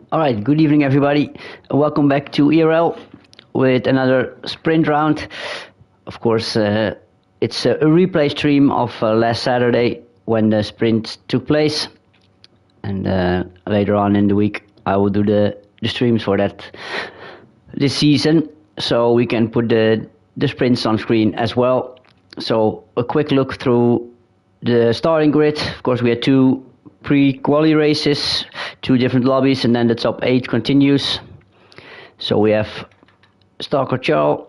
All right, good evening, everybody. Welcome back to ERL with another sprint round. Of course, it's a replay stream of last Saturday when the sprint took place. And later on in the week, I will do the streams for that this season. So we can put the sprints on screen as well. So a quick look through the starting grid. Of course, we had two pre-quali races, two different lobbies, and then the top 8 continues. So we have Stalker Charles,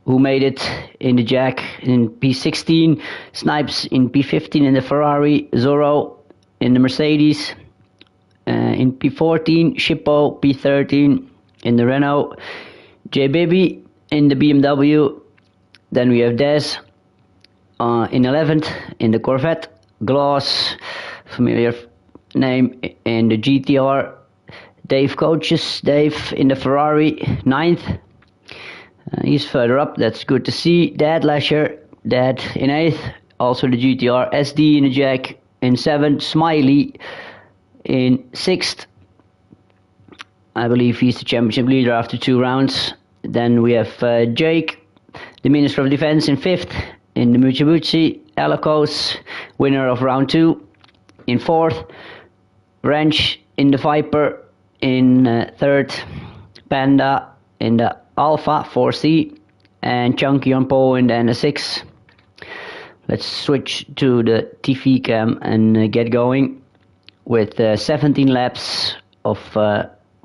who made it in the Jack in P16, Snipes in P15 in the Ferrari, Zorro in the Mercedes, in P14, Shippo P13 in the Renault, J Baby in the BMW, then we have Des in 11th in the Corvette, Gloss, familiar name, in the GTR, Dave coaches, Dave in the Ferrari, 9th. He's further up, that's good to see. Dad Lasher, Dad in 8th, also the GTR, SD in the Jack in 7th, Smiley in 6th. I believe he's the championship leader after 2 rounds. Then we have Jake, the Minister of Defense, in 5th, in the Mitsubishi, Alakos, winner of round 2, in 4th, Wrench in the Viper in 3rd, Panda in the Alpha 4C, and Chunky on pole in the NS6. Let's switch to the TV cam and get going with 17 laps of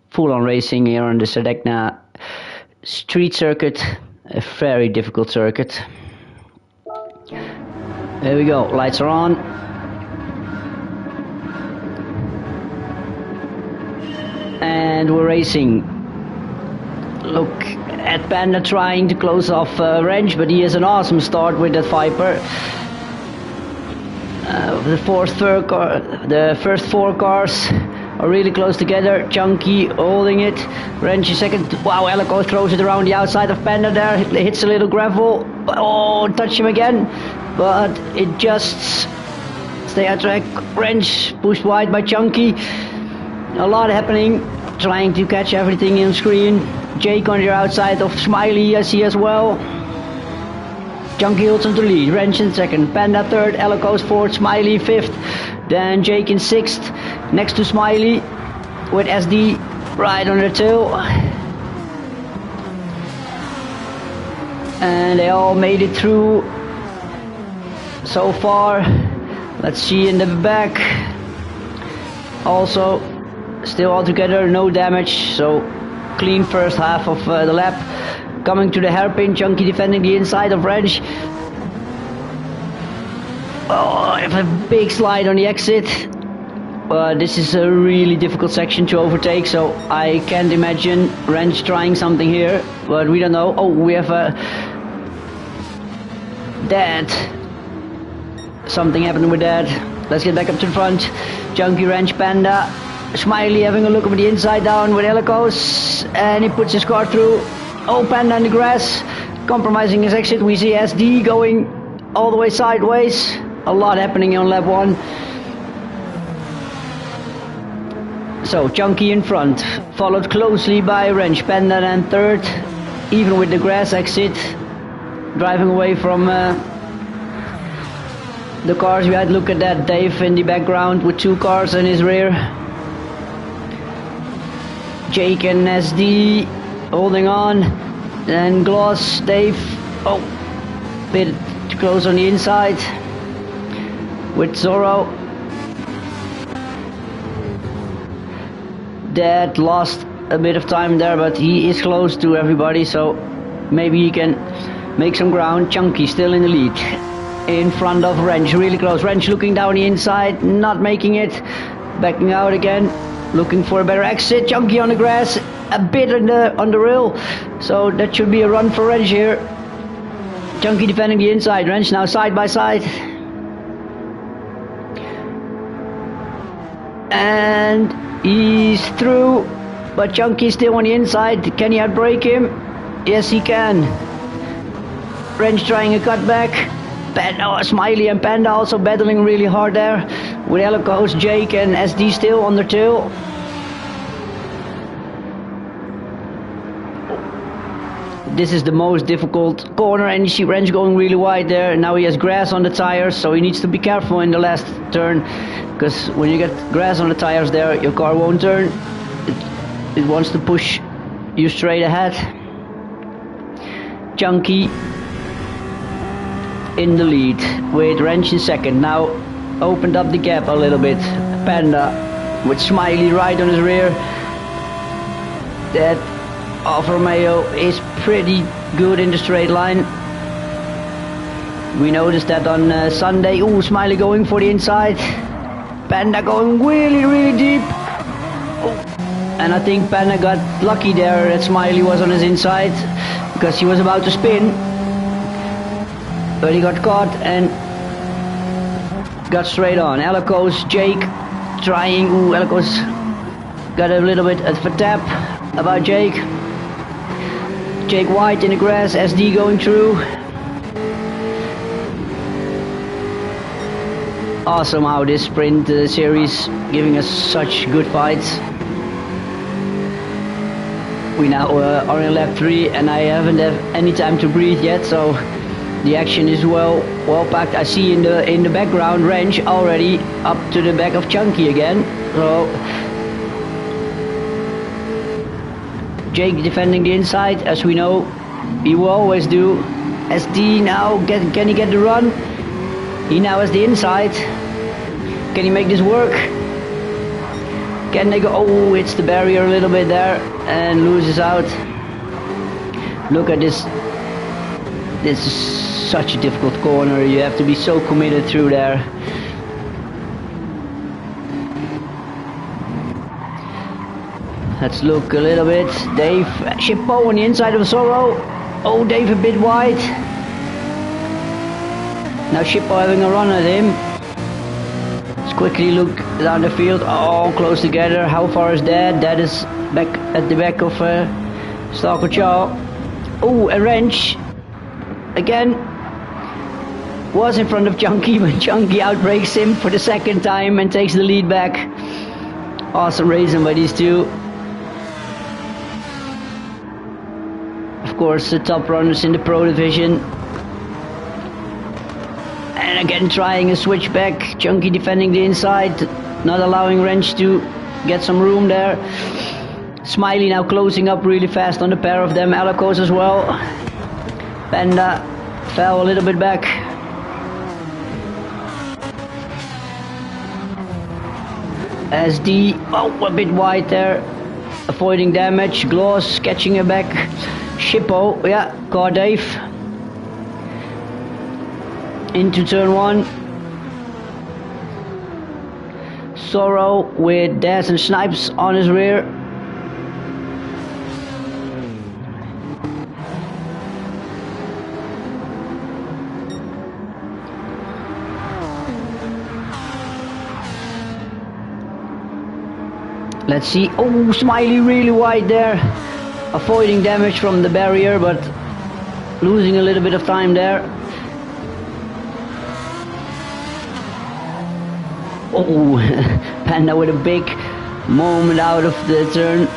full-on racing here on the Sardegna street circuit, a very difficult circuit. There we go, lights are on. And we're racing. Look at Panda trying to close off Wrench, but he has an awesome start with that Viper. The first 4 cars are really close together. Chunky holding it. Wrench is second. Wow, Elico throws it around the outside of Panda there. Hits a little gravel. Oh, touch him again. But it just stay on track. Wrench pushed wide by Chunky. A lot happening. Trying to catch everything on screen. Jake on the outside of Smiley, I see as well. Chunky holds on to lead. Wrench in second. Panda third. Elico's fourth. Smiley fifth. Then Jake in 6th, next to Smiley, with SD right on their tail. And they all made it through so far. Let's see in the back. Also, still all together, no damage, so clean first half of the lap. Coming to the hairpin, Chunky defending the inside of Wrench. Oh, I have a big slide on the exit, but this is a really difficult section to overtake, so I can't imagine Wrench trying something here, but we don't know. Oh, we have a Dad. Something happened with Dad. Let's get back up to the front. Chunky, Wrench, Panda. Smiley having a look over the inside down with Elicos, and he puts his car through. Oh, Panda in the grass, compromising his exit. We see SD going all the way sideways. A lot happening on lap 1. So Chunky in front, followed closely by Wrench, Panda and third, even with the grass exit, driving away from the cars. We had look at that, Dave in the background with 2 cars in his rear. Jake and SD holding on, then Gloss, Dave, oh, bit too close on the inside with Zorro. Dad lost a bit of time there, but he is close to everybody, so maybe he can make some ground. Chunky still in the lead, in front of Wrench, really close. Wrench looking down the inside, not making it, backing out again, looking for a better exit. Chunky on the grass, a bit on the rail, so that should be a run for Wrench here. Chunky defending the inside, Wrench now side by side. And he's through, but Chunky still on the inside. Can he outbrake him? Yes, he can. Wrench trying a cutback. Panda, Smiley and Panda also battling really hard there, with Elicos, Jake and SD still on their tail. this is the most difficult corner, and you see Wrench going really wide there. Now he has grass on the tires, so he needs to be careful in the last turn, because when you get grass on the tires there, your car won't turn. It wants to push you straight ahead. Chunky in the lead with Wrench in second. Now opened up the gap a little bit. Panda with Smiley right on his rear. That Alfa Romeo is pretty good in the straight line. We noticed that on Sunday. Ooh, Smiley going for the inside. Panda going really deep. Oh. And I think Panda got lucky there that Smiley was on his inside, because he was about to spin. But he got caught and got straight on. Eliko's Jake trying. Ooh, Eliko's got a little bit of a tap about Jake. Jake White in the grass, SD going through. Awesome how this sprint series giving us such good fights. We now are in lap 3 and I haven't had any time to breathe yet, so the action is well packed. I see in the background Wrench already up to the back of Chunky again. So Jake defending the inside, as we know he will always do. SD now, can he get the run? He now has the inside. Can he make this work? Can they go? Oh, it's the barrier a little bit there and loses out. Look at this. This is such a difficult corner. You have to be so committed through there. Let's look a little bit. Dave Shippo on the inside of Zorro. Oh, Dave a bit wide. Now Shippo having a run at him. Let's quickly look down the field. Oh, close together. How far is Dad? Dad is back at the back of Stalker Chaw. Oh, a Wrench again was in front of Chunky, but Chunky outbrakes him for the second time and takes the lead back. Awesome racing by these two. Of course, the top runners in the Pro Division. And again trying a switchback. Chunky defending the inside, not allowing Wrench to get some room there. Smiley now closing up really fast on the pair of them. Alikos as well. Panda fell a little bit back. SD, oh, a bit wide there, avoiding damage. Gloss catching it back. Shippo, yeah, caught Dave into turn 1. Zorro with Daz and Snipes on his rear. Let's see. Oh, Smiley really wide there, avoiding damage from the barrier, but losing a little bit of time there. Oh, Panda with a big moment out of the turn,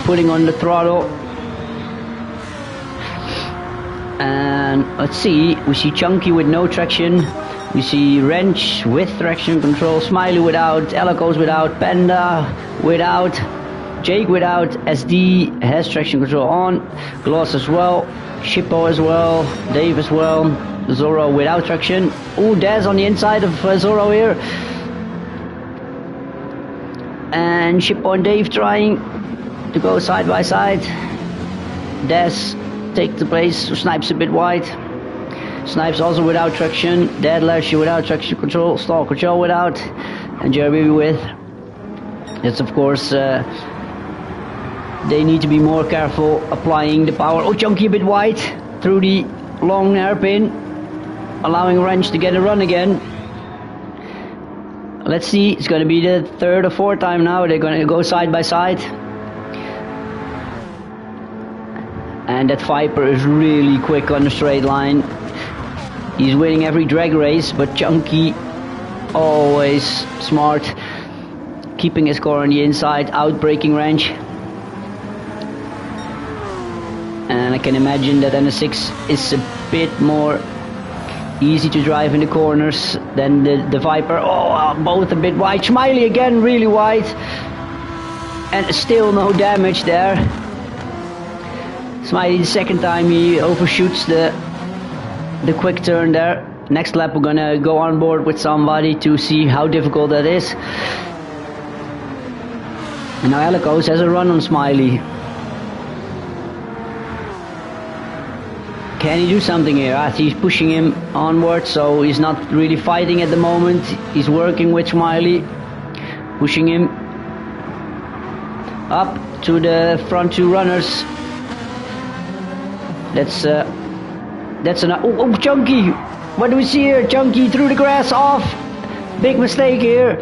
putting on the throttle. And let's see, we see Chunky with no traction. We see Wrench with traction control, Smiley without, Alikos without, Panda without, Jake without, SD has traction control on, Gloss as well, Shippo as well, Dave as well, Zorro without traction. Oh, Daz on the inside of Zorro here. And Shippo and Dave trying to go side by side. Daz take the place, Snipes a bit wide. Snipes also without traction, Dead Lasher without traction control, Stalker Joe without, and Jeremy with. It's of course, they need to be more careful applying the power. Oh, Chunky a bit wide through the long hairpin, allowing Wrench to get a run again. Let's see, it's going to be the third or fourth time now they're going to go side by side. And that Viper is really quick on the straight line. He's winning every drag race, but Chunky always smart, keeping his car on the inside, outbraking Wrench. And can imagine that NS6 is a bit more easy to drive in the corners than the Viper. Oh, both a bit wide. Smiley again, really wide. And still no damage there. Smiley, the second time he overshoots the quick turn there. Next lap we're gonna go on board with somebody to see how difficult that is. And now Helicos has a run on Smiley. Can he do something here? He's pushing him onward, so he's not really fighting at the moment. He's working with Smiley, pushing him up to the front two runners. That's an oh, Chunky! What do we see here? Chunky through the grass, off. Big mistake here.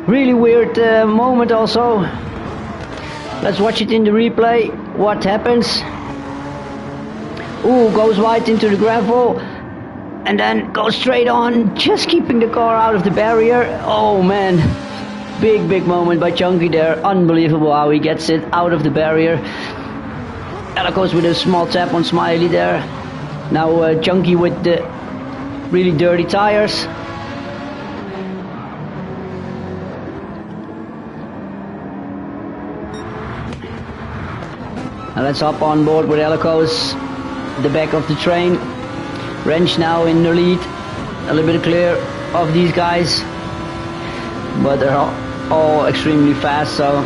Really weird moment also. Let's watch it in the replay. What happens? Ooh, goes wide into the gravel and then goes straight on, just keeping the car out of the barrier. Oh man, big moment by Chunky there. Unbelievable how he gets it out of the barrier. Helicos with a small tap on Smiley there. Now Chunky with the really dirty tires. Now let's hop on board with Helicos, the back of the train. Wrench now in the lead, a little bit clear of these guys, but they're all extremely fast. So,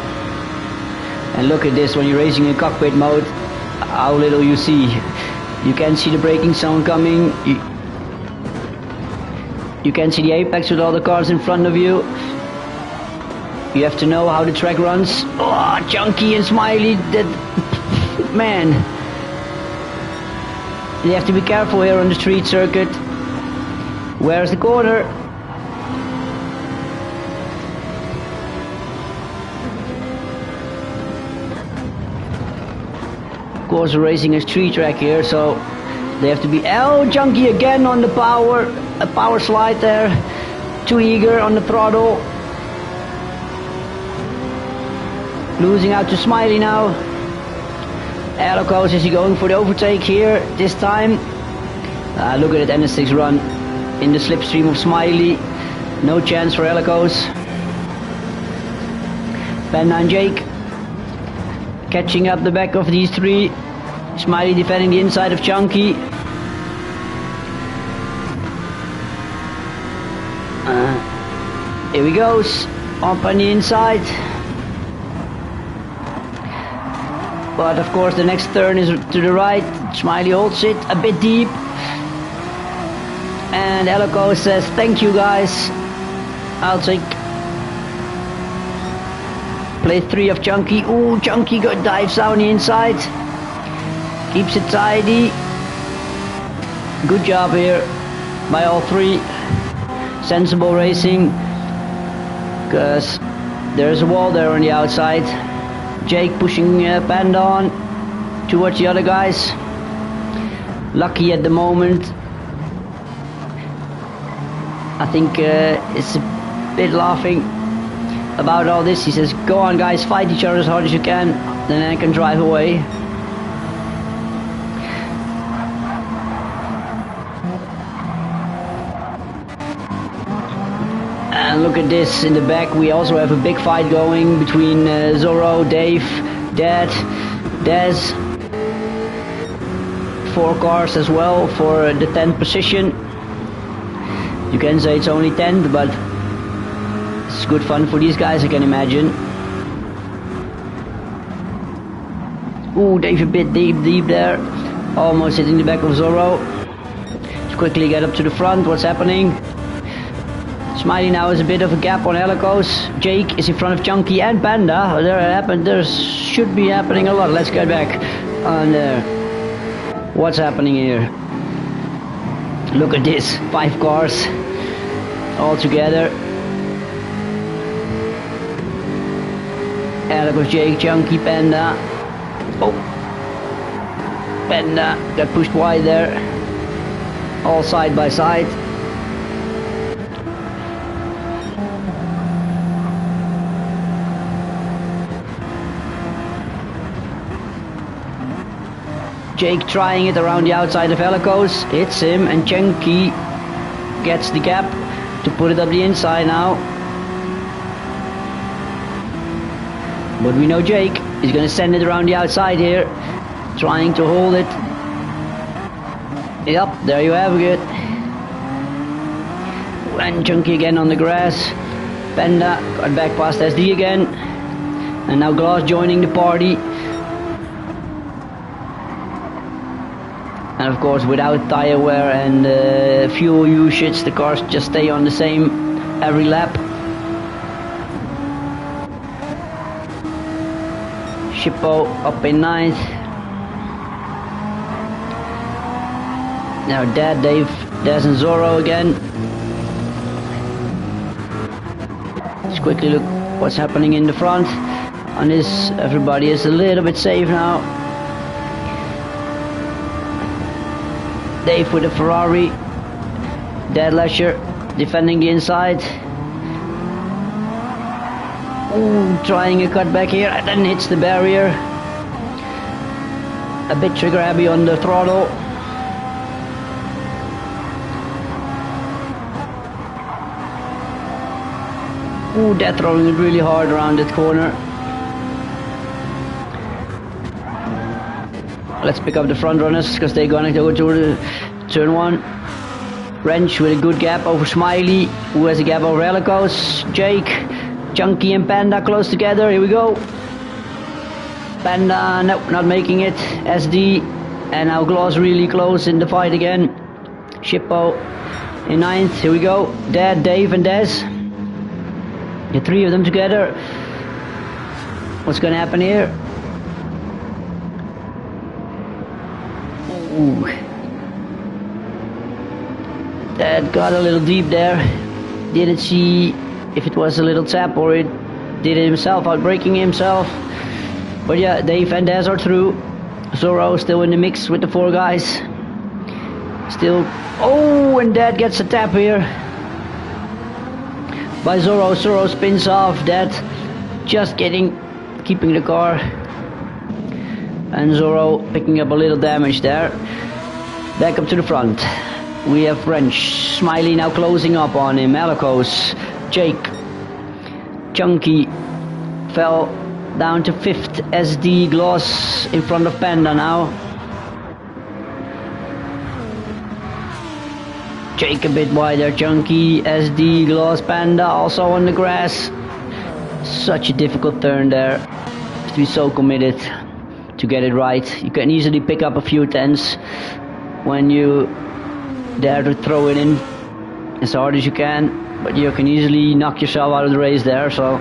and look at this, when you're racing in cockpit mode, how little you see. You can see the braking zone coming. You can see the apex with all the cars in front of you. You have to know how the track runs. Oh, Chunky and Smiley, that man. You have to be careful here on the street circuit. Where's the corner? Of course, we're racing a street track here, so they have to be. Oh, Chunky again on the power slide there. Too eager on the throttle. Losing out to Smiley now. Helicos, is he going for the overtake here this time? Look at that NS6 run in the slipstream of Smiley. No chance for Helicos. Panda and Jake catching up the back of these three. Smiley defending the inside of Chunky. Here he goes, up on the inside. But of course the next turn is to the right. Smiley holds it a bit deep. And Helicos says, thank you guys. I'll take play 3 of Chunky. Ooh, Chunky dives down the inside. Keeps it tidy. Good job here by all three. Sensible racing. Because there's a wall there on the outside. Jake pushing Panda on towards the other guys. Lucky at the moment. I think it's a bit laughing about all this. He says, go on guys, fight each other as hard as you can, then I can drive away. And look at this in the back. We also have a big fight going between Zorro, Dave, Dad, Dez. 4 cars as well for the 10th position. You can say it's only 10th, but it's good fun for these guys, I can imagine. Ooh, Dave a bit deep there. Almost hitting the back of Zorro. Let's quickly get up to the front. What's happening? Smiley now has a bit of a gap on Helicos. Jake is in front of Chunky and Panda. There should be happening a lot. Let's get back on there. What's happening here? Look at this. 5 cars all together. Helicos, Jake, Chunky, Panda. Oh, Panda got pushed wide there. All side by side. Jake trying it around the outside of Helicos, hits him, and Chunky gets the gap to put it up the inside now. But we know Jake is going to send it around the outside here, trying to hold it. Yep, there you have it. And Chunky again on the grass. Panda got back past SD again. And now Gloss joining the party. And of course, without tire wear and fuel usage, the cars just stay on the same every lap. Shippo up in 9th. Now Dad, Dave, Des and Zorro again. Let's quickly look what's happening in the front. On this, everybody is a little bit safe now. Dave with a Ferrari. Dad Lesher defending the inside. Ooh, trying a cutback here and then hits the barrier. A bit trigger happy on the throttle. Ooh, Dad throwing it really hard around that corner. Let's pick up the front runners because they're gonna go to the turn 1. Wrench with a good gap over Smiley, who has a gap over Helicos. Jake, Chunky and Panda close together. Here we go. Panda, nope, not making it. SD, and now Gloss really close in the fight again. Shippo in 9th. Here we go. Dad, Dave, and Des. The 3 of them together. What's gonna happen here? Ooh. Dad got a little deep there. Didn't see if it was a little tap or it did it himself, out braking himself. But yeah, Dave and Des are through. Zorro still in the mix with the 4 guys. Still, oh, and Dad gets a tap here by Zorro. Zorro spins off. Dad just keeping the car. And Zorro picking up a little damage there. Back up to the front. We have Wrench. Smiley now closing up on him. Helicos. Jake. Chunky fell down to 5th. SD, Gloss in front of Panda now. Jake a bit wider. Chunky, SD, Gloss, Panda also on the grass. Such a difficult turn there. Have to be so committed to get it right. You can easily pick up a few 10s when you dare to throw it in as hard as you can, but you can easily knock yourself out of the race there. So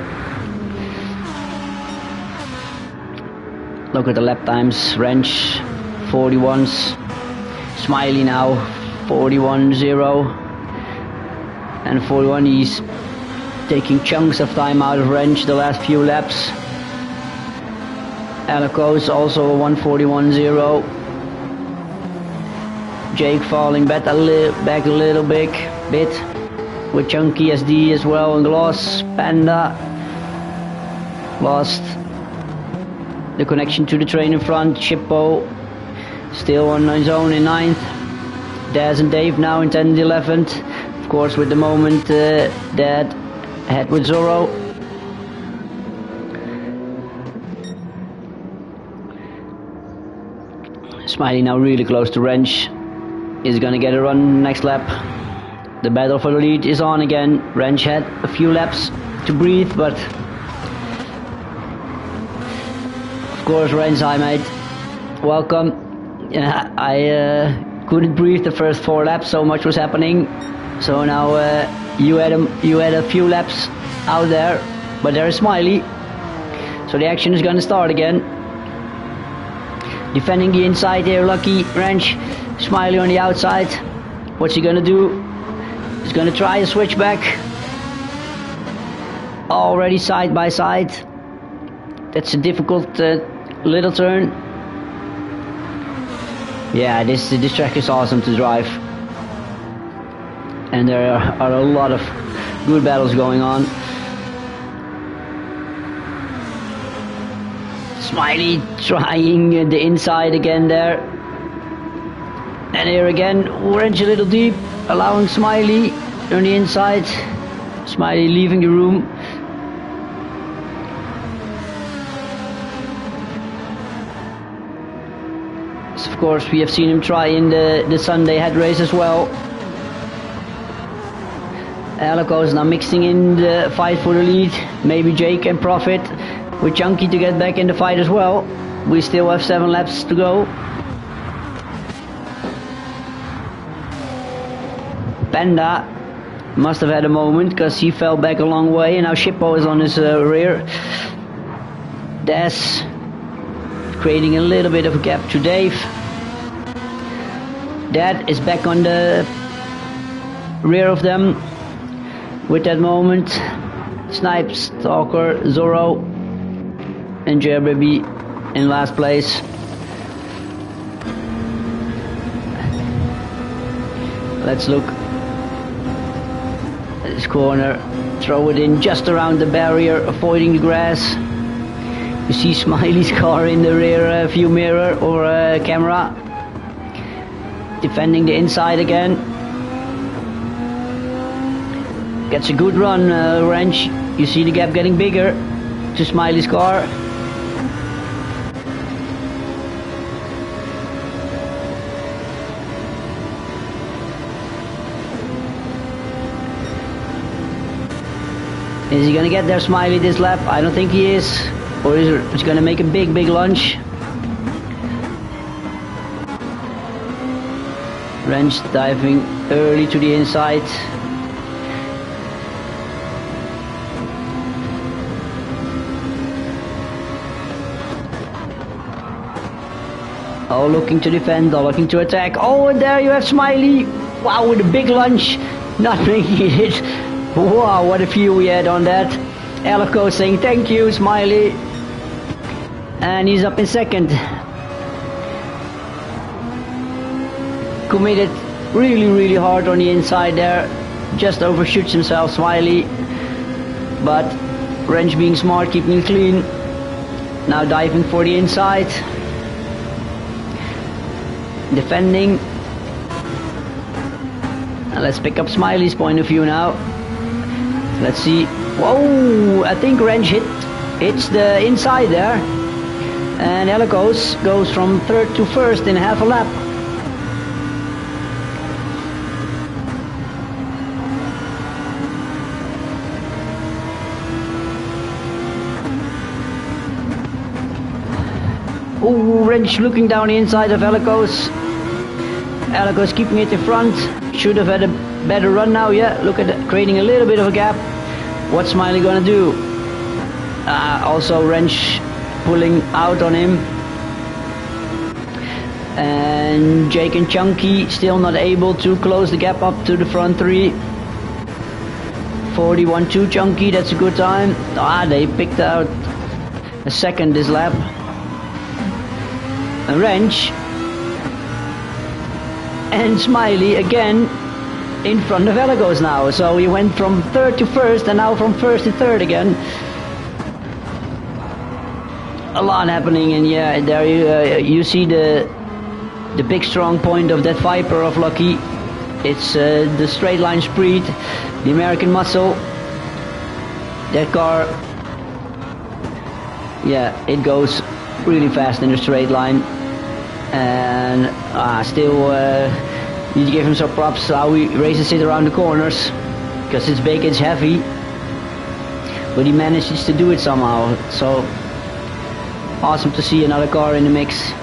look at the lap times. Wrench 41s, Smiley now 41.0 and 41. He's taking chunks of time out of Wrench the last few laps. Helicos also a 141.0. Jake falling back a little bit with Chunky SD as well, and Gloss. Panda lost the connection to the train in front. Shippo still on his own in 9th. Daz and Dave now in 10th, 11th. Of course, with the moment, Dad ahead with Zorro. Smiley now really close to Wrench. Is gonna get a run next lap. The battle for the lead is on again. Wrench had a few laps to breathe, but of course, Wrench, hi mate, welcome. I couldn't breathe the first 4 laps, so much was happening. So now you had a few laps out there, but there is Smiley. So the action is gonna start again. Defending the inside here, Lucky, Wrench, Smiley on the outside. What's he gonna do? He's gonna try a switchback. Already side by side. That's a difficult little turn. Yeah, this track is awesome to drive. And there are a lot of good battles going on. Smiley trying the inside again there. And here again, wrench a little deep, allowing Smiley on the inside. Smiley leaving the room. So of course, we have seen him try in the Sunday head race as well. Alico is now mixing in the fight for the lead. Maybe Jake can profit with Chunky to get back in the fight as well. We still have 7 laps to go. Panda must have had a moment because he fell back a long way, and now Shippo is on his rear. Des creating a little bit of a gap to Dave. Dad is back on the rear of them with that moment. Snipes, Stalker, Zorro and JRBB in last place. Let's look at this corner. Throw it in just around the barrier, avoiding the grass. You see Smiley's car in the rear view mirror or camera. Defending the inside again. Gets a good run, Wrench. You see the gap getting bigger to Smiley's car. Is he gonna get there, Smiley, this lap? I don't think he is. Or is he gonna make a big lunge? Wrench diving early to the inside. Oh, looking to defend, or looking to attack. Oh, and there you have Smiley. Wow, with a big lunge. Not making it. Wow, what a view we had on that. Alico saying thank you, Smiley. And he's up in second. Committed really hard on the inside there. Just overshoots himself, Smiley. But Wrench being smart, keeping it clean. Now diving for the inside. Defending. And let's pick up Smiley's point of view now. Let's see. Whoa, I think Wrench hits the inside there. And Helicos goes from third to first in half a lap. Oh, Wrench looking down the inside of Helicos. Helicos keeping it in front. Should have had a better run now, yeah. Look at that, creating a little bit of a gap. What's Smiley gonna do? Also Wrench pulling out on him. And Jake and Chunky still not able to close the gap up to the front three. 41-2 Chunky, that's a good time. They picked out a second this lap. A Wrench and Smiley again in front of Helicos now. So he went from third to first and now from first to third again. A lot happening, and yeah, there you see the big strong point of that Viper of Lucky. It's the straight line speed, the American muscle. That car, yeah, it goes really fast in a straight line. And still need to give him some props how he races it around the corners, because it's big, it's heavy, but he manages to do it somehow. So awesome to see another car in the mix.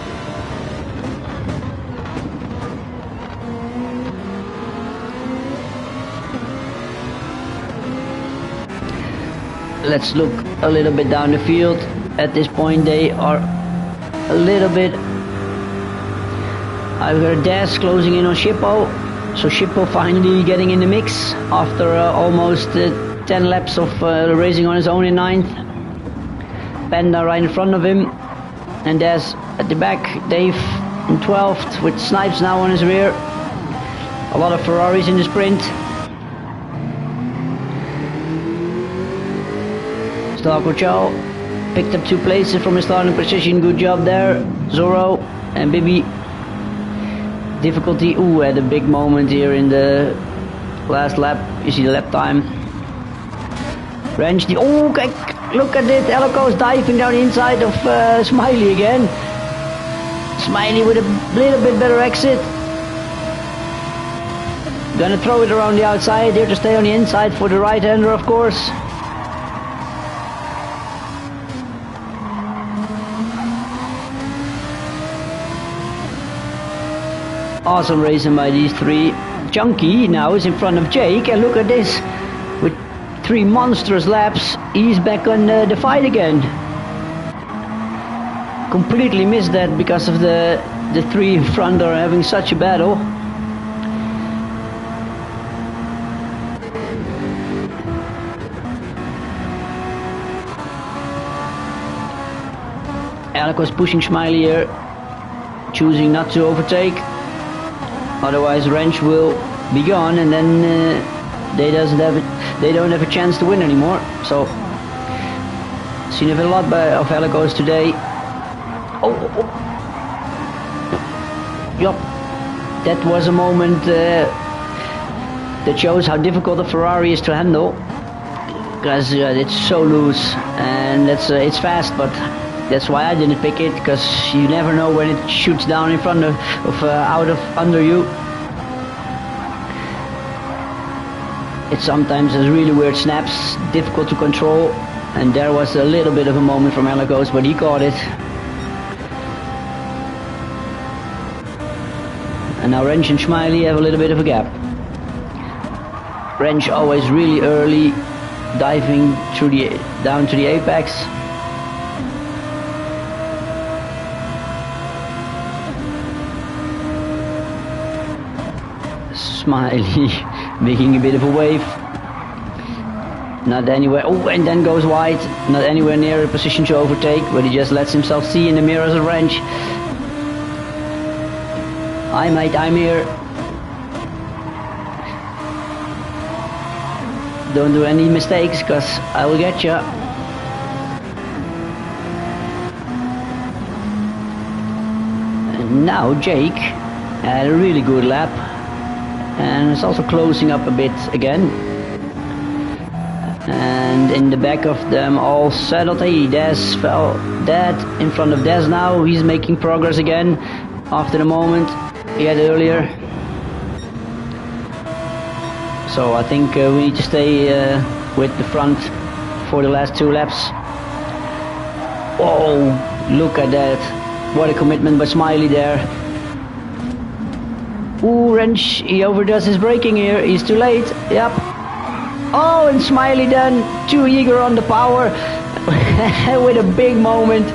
Let's look a little bit down the field. At this point they are a little bit. I've got Daz closing in on Shippo. So Shippo finally getting in the mix after almost 10 laps of racing on his own in 9th. Panda right in front of him. And Daz at the back. Dave in 12th with Snipes now on his rear. A lot of Ferraris in the sprint. Stalker Chow picked up 2 places from his starting position. Good job there. Zorro and Bibi difficulty. Ooh, had a big moment here in the last lap. You see the lap time. Wrench the... Oh, look at it. Eliko's diving down the inside of Smiley again. Smiley with a little bit better exit. Gonna throw it around the outside here to stay on the inside for the right-hander, of course. Awesome racing by these three. Chunky now is in front of Jake, and look at this. With 3 monstrous laps, he's back on the fight again. Completely missed that because of the three in front are having such a battle. Alec was pushing Smiley here, choosing not to overtake. Otherwise Wrench will be gone, and then they don't have a chance to win anymore. So seen a lot of Alecos today. Yup, that was a moment that shows how difficult a Ferrari is to handle, because it's so loose, and it's fast, but that's why I didn't pick it, because you never know when it shoots down in front of under you. It sometimes has really weird snaps, difficult to control, and there was a little bit of a moment from Alecos, but he caught it. And now Wrench and Smiley have a little bit of a gap. Wrench always really early, diving down to the apex. Smiley making a bit of a wave. Not anywhere. Oh, and then goes wide. Not anywhere near a position to overtake, but he just lets himself see in the mirrors of Wrench. Hi mate, I'm here. Don't do any mistakes, because I will get you. And now Jake had a really good lap, and it's also closing up a bit again. And in the back of them all settled. Hey, Des fell dead in front of Des now. He's making progress again after the moment he had earlier. So I think we need to stay with the front for the last 2 laps. Oh, look at that. What a commitment by Smiley there. Ooh, Wrench, he overdoes his braking here. He's too late. Yep. Oh, and Smiley then, too eager on the power. With a big moment.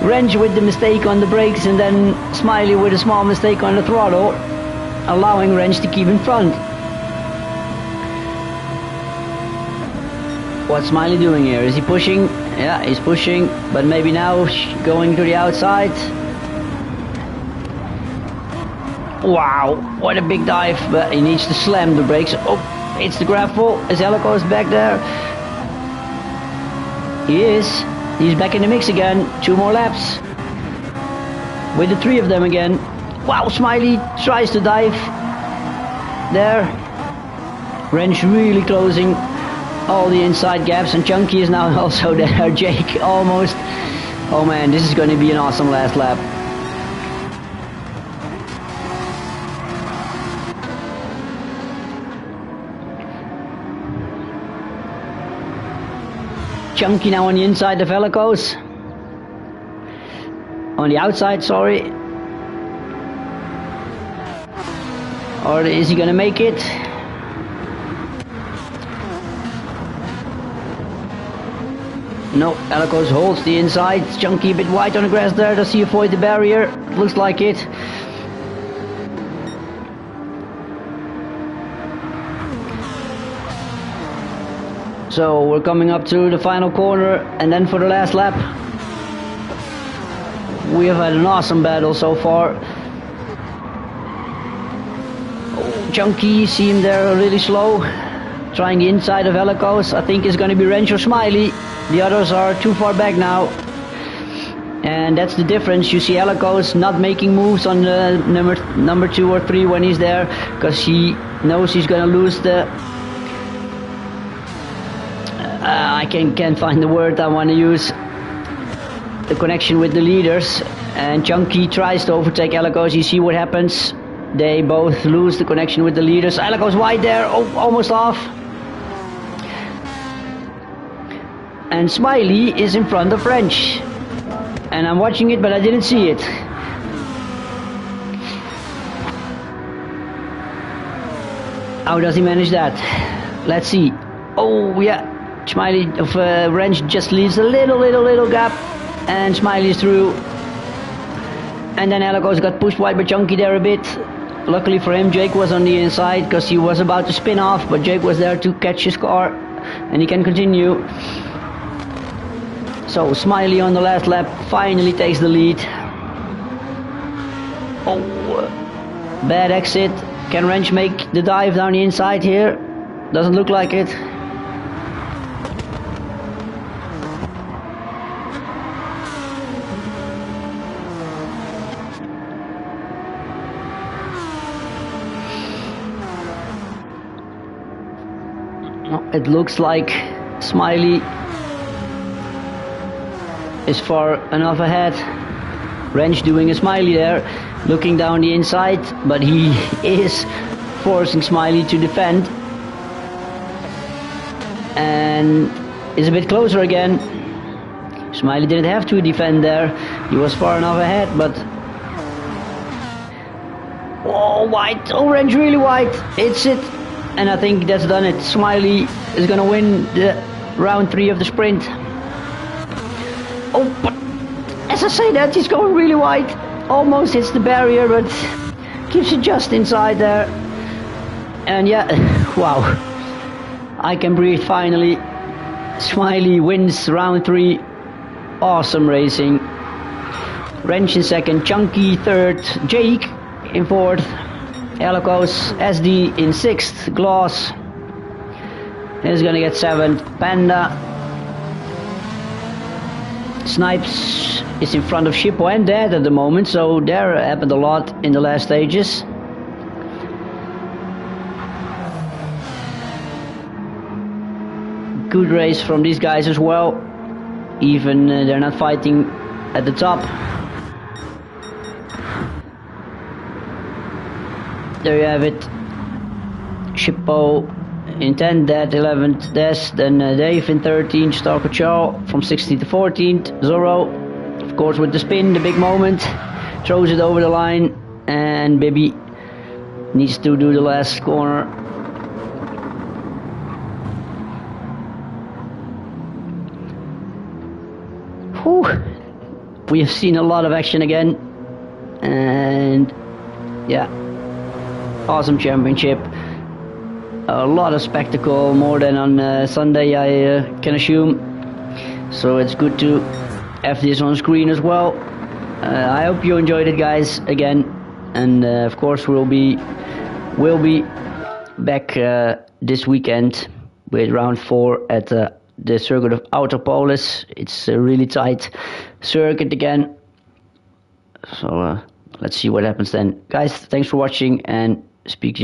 Wrench with the mistake on the brakes, and then Smiley with a small mistake on the throttle, allowing Wrench to keep in front. What's Smiley doing here? Is he pushing? Yeah, he's pushing, but maybe now going to the outside. Wow, what a big dive, but he needs to slam the brakes. Oh, it's the gravel. Is Alecos back there? He is. He's back in the mix again. 2 more laps. With the 3 of them again. Wow, Smiley tries to dive. There. Wrench really closing all the inside gaps, and Chunky is now also there. Jake almost. Oh man, this is going to be an awesome last lap. Chunky now on the inside of Alecos. On the outside, sorry. Or is he gonna make it? No, Alecos holds the inside. Chunky a bit wide on the grass there. Does he avoid the barrier? Looks like it. So we're coming up to the final corner, and then for the last lap. We have had an awesome battle so far. Oh, Chunky, see him there really slow. Trying the inside of Alecos. I think it's going to be Wrench or Smiley. The others are too far back now. And that's the difference. You see Eliko's not making moves on the number 2 or 3 when he's there, because he knows he's gonna lose the I can't find the word I want to use, the connection with the leaders. And Chunky tries to overtake Eliko's. You see what happens. They both lose the connection with the leaders. Eliko's wide there, almost off. And Smiley is in front of French. And I'm watching it, but I didn't see it. How does he manage that? Let's see. Oh yeah, Smiley of Wrench just leaves a little gap, and Smiley is through. And then Eliko's got pushed wide by Chunky there a bit. Luckily for him, Jake was on the inside because he was about to spin off, but Jake was there to catch his car, and he can continue. So Smiley on the last lap finally takes the lead. Oh, bad exit. Can Wrench make the dive down the inside here? Doesn't look like it. It looks like Smiley is far enough ahead. Wrench doing a Smiley there, looking down the inside, but he is forcing Smiley to defend. And is a bit closer again. Smiley didn't have to defend there. He was far enough ahead, but... Oh, wide. Oh, Wrench really wide. Hits it. And I think that's done it. Smiley is gonna win the round 3 of the sprint. Oh, but as I say that, he's going really wide. Almost hits the barrier, but keeps it just inside there. And yeah, wow. I can breathe finally. Smiley wins round 3. Awesome racing. Wrench in second, Chunky third, Jake in fourth. Eliko's SD in 6th, Gloss is gonna get 7th, Panda. Snipes is in front of Shippo and Dad at the moment, so there happened a lot in the last stages. Good race from these guys as well, even they're not fighting at the top. There you have it. Shippo in 10th, Dad 11th, Des, then Dave in 13th, Stalker Chow from 16th to 14th, Zorro, of course with the spin, the big moment, throws it over the line, and Bibby needs to do the last corner. Whew. We have seen a lot of action again, and yeah. Awesome championship, a lot of spectacle, more than on Sunday I can assume, so it's good to have this on screen as well. I hope you enjoyed it, guys, again, and of course we'll be back this weekend with round 4 at the circuit of Autopolis. It's a really tight circuit again, so let's see what happens then. Guys, thanks for watching, and speak to you